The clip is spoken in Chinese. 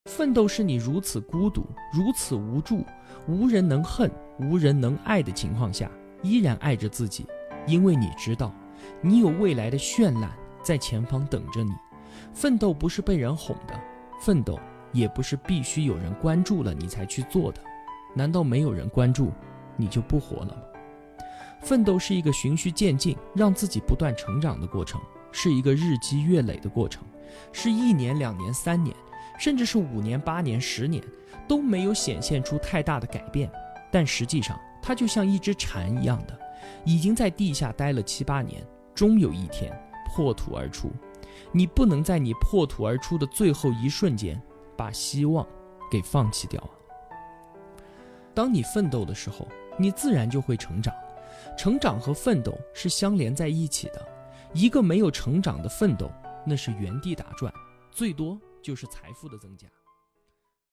奋斗是你如此孤独，如此无助，无人能恨，无人能爱的情况下，依然爱着自己，因为你知道，你有未来的绚烂在前方等着你。奋斗不是被人哄的，奋斗也不是必须有人关注了你才去做的。难道没有人关注，你就不活了吗？奋斗是一个循序渐进，让自己不断成长的过程，是一个日积月累的过程，是1年、2年、3年，甚至是5年、8年、10年，都没有显现出太大的改变。但实际上，它就像一只蝉一样的，已经在地下待了7、8年，终有一天破土而出。你不能在你破土而出的最后一瞬间，把希望给放弃掉啊！当你奋斗的时候，你自然就会成长。成长和奋斗是相连在一起的。一个没有成长的奋斗，那是原地打转，最多就是财富的增加。